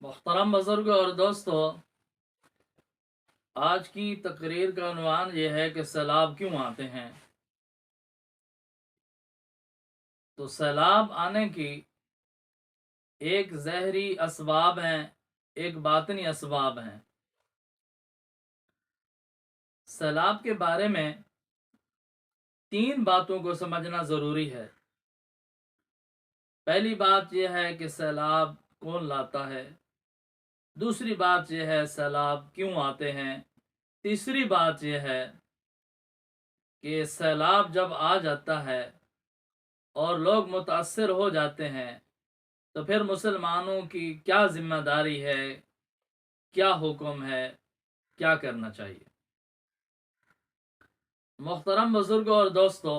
محترم بزرگوں اور دوستو، آج کی تقریر کا عنوان یہ ہے کہ سیلاب کیوں آتے ہیں۔ تو سیلاب آنے کی ایک ظاہری اسباب ہیں، ایک باطنی اسباب ہیں۔ سیلاب کے بارے میں 3 باتوں کو سمجھنا ضروری ہے۔ پہلی بات یہ ہے کہ سیلاب کون لاتا ہے، دوسری بات یہ ہے سیلاب کیوں آتے ہیں، تیسری بات یہ ہے کہ سیلاب جب آ جاتا ہے اور لوگ متاثر ہو جاتے ہیں تو پھر مسلمانوں کی کیا ذمہ داری ہے، کیا حکم ہے، کیا کرنا چاہیے۔ محترم بزرگوں اور دوستو،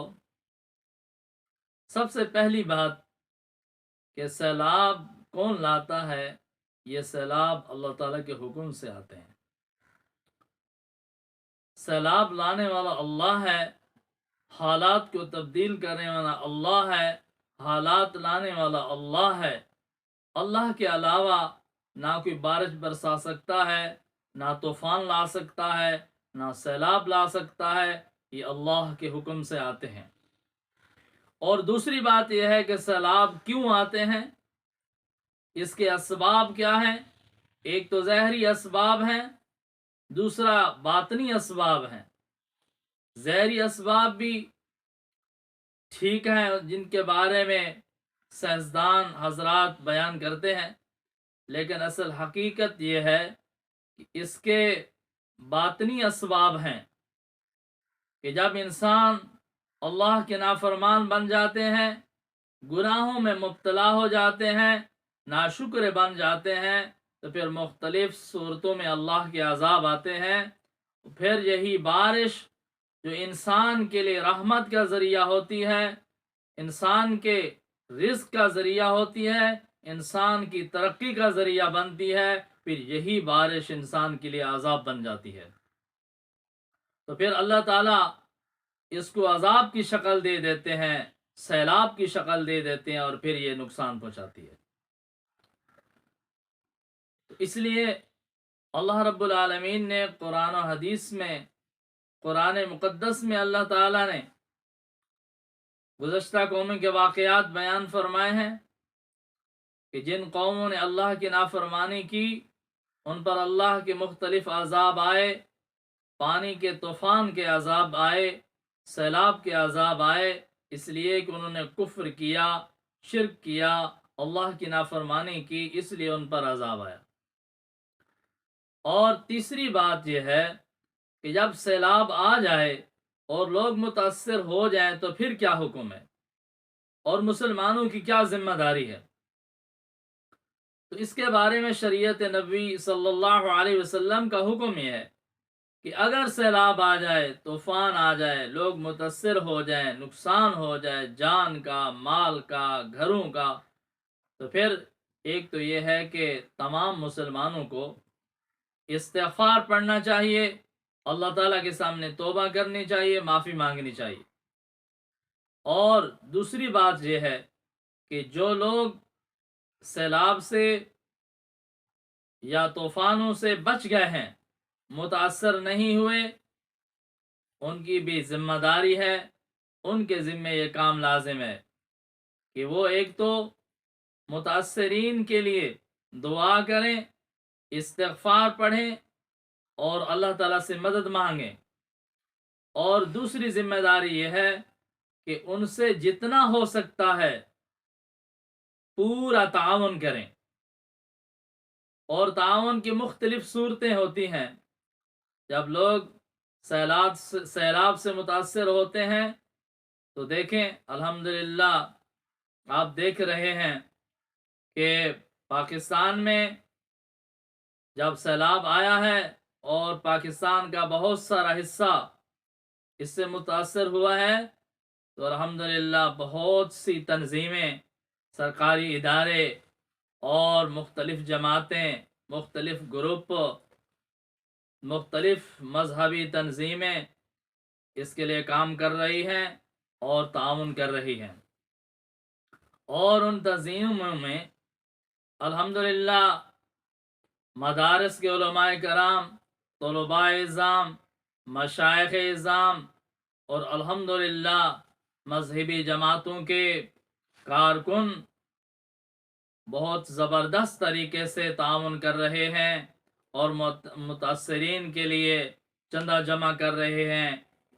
سب سے پہلی بات کہ سیلاب کون لاتا ہے، یہ سیلاب اللہ تعالیٰ کے حکم سے آتے ہیں۔ سیلاب لانے والا اللہ ہے، حالات کو تبدیل کرنے والا اللہ ہے، حالات لانے والا اللہ ہے۔ اللہ کے علاوہ نہ کوئی بارش برسا سکتا ہے، نہ طوفان لا سکتا ہے، نہ سیلاب لا سکتا ہے، یہ اللہ کے حکم سے آتے ہیں۔ اور دوسری بات یہ ہے کہ سیلاب کیوں آتے ہیں، اس کے اسباب کیا ہیں۔ ایک تو ظاہری اسباب ہیں، دوسرا باطنی اسباب ہیں۔ ظاہری اسباب بھی ٹھیک ہیں، جن کے بارے میں سائنسدان حضرات بیان کرتے ہیں، لیکن اصل حقیقت یہ ہے کہ اس کے باطنی اسباب ہیں کہ جب انسان اللہ کے نافرمان بن جاتے ہیں، گناہوں میں مبتلا ہو جاتے ہیں، ناشکر بن جاتے ہیں، تو پھر مختلف صورتوں میں اللہ کے عذاب آتے ہیں۔ پھر یہی بارش جو انسان کے لیے رحمت کا ذریعہ ہوتی ہے، انسان کے رزق کا ذریعہ ہوتی ہے، انسان کی ترقی کا ذریعہ بنتی ہے، پھر یہی بارش انسان کے لیے عذاب بن جاتی ہے۔ تو پھر اللہ تعالیٰ اس کو عذاب کی شکل دے دیتے ہیں، سیلاب کی شکل دے دیتے ہیں، اور پھر یہ نقصان پہنچاتی ہے۔ تو اس لیے اللہ رب العالمین نے قرآن و حدیث میں، قرآن مقدس میں اللہ تعالیٰ نے گزشتہ قوموں کے واقعات بیان فرمائے ہیں کہ جن قوموں نے اللہ کی نافرمانی کی، ان پر اللہ کے مختلف عذاب آئے، پانی کے طوفان کے عذاب آئے، سیلاب کے عذاب آئے، اس لیے کہ انہوں نے کفر کیا، شرک کیا، اللہ کی نافرمانی کی، اس لیے ان پر عذاب آیا۔ اور تیسری بات یہ ہے کہ جب سیلاب آ جائے اور لوگ متاثر ہو جائیں تو پھر کیا حکم ہے اور مسلمانوں کی کیا ذمہ داری ہے۔ تو اس کے بارے میں شریعت نبوی صلی اللہ علیہ وسلم کا حکم یہ ہے کہ اگر سیلاب آ جائے، طوفان آ جائے، لوگ متاثر ہو جائیں، نقصان ہو جائے جان کا، مال کا، گھروں کا، تو پھر ایک تو یہ ہے کہ تمام مسلمانوں کو استغفار پڑھنا چاہیے، اللہ تعالیٰ کے سامنے توبہ کرنی چاہیے، معافی مانگنی چاہیے۔ اور دوسری بات یہ ہے کہ جو لوگ سیلاب سے یا طوفانوں سے بچ گئے ہیں، متاثر نہیں ہوئے، ان کی بھی ذمہ داری ہے، ان کے ذمے یہ کام لازم ہے کہ وہ ایک تو متاثرین کے لیے دعا کریں، استغفار پڑھیں اور اللہ تعالیٰ سے مدد مانگیں۔ اور دوسری ذمہ داری یہ ہے کہ ان سے جتنا ہو سکتا ہے پورا تعاون کریں۔ اور تعاون کی مختلف صورتیں ہوتی ہیں۔ جب لوگ سیلاب سے متاثر ہوتے ہیں تو دیکھیں الحمدللہ آپ دیکھ رہے ہیں کہ پاکستان میں جب سیلاب آیا ہے اور پاکستان کا بہت سارا حصہ اس سے متاثر ہوا ہے، تو الحمدللہ بہت سی تنظیمیں، سرکاری ادارے اور مختلف جماعتیں، مختلف گروپ، مختلف مذہبی تنظیمیں اس کے لیے کام کر رہی ہیں اور تعاون کر رہی ہیں۔ اور ان تنظیموں میں الحمدللہ مدارس کے علماء کرام، طلباء اعظام، مشائخ اعظام اور الحمدللہ مذہبی جماعتوں کے کارکن بہت زبردست طریقے سے تعاون کر رہے ہیں اور متاثرین کے لیے چندہ جمع کر رہے ہیں،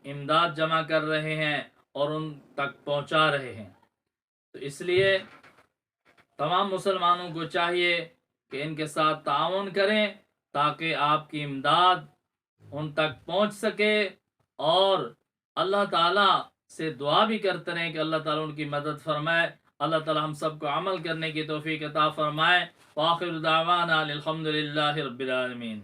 امداد جمع کر رہے ہیں اور ان تک پہنچا رہے ہیں۔ تو اس لیے تمام مسلمانوں کو چاہیے کہ ان کے ساتھ تعاون کریں تاکہ آپ کی امداد ان تک پہنچ سکے، اور اللہ تعالیٰ سے دعا بھی کرتے رہیں کہ اللہ تعالیٰ ان کی مدد فرمائے۔ اللہ تعالیٰ ہم سب کو عمل کرنے کی توفیق عطا فرمائے۔ وآخر دعوانا الحمد للہ رب العالمین۔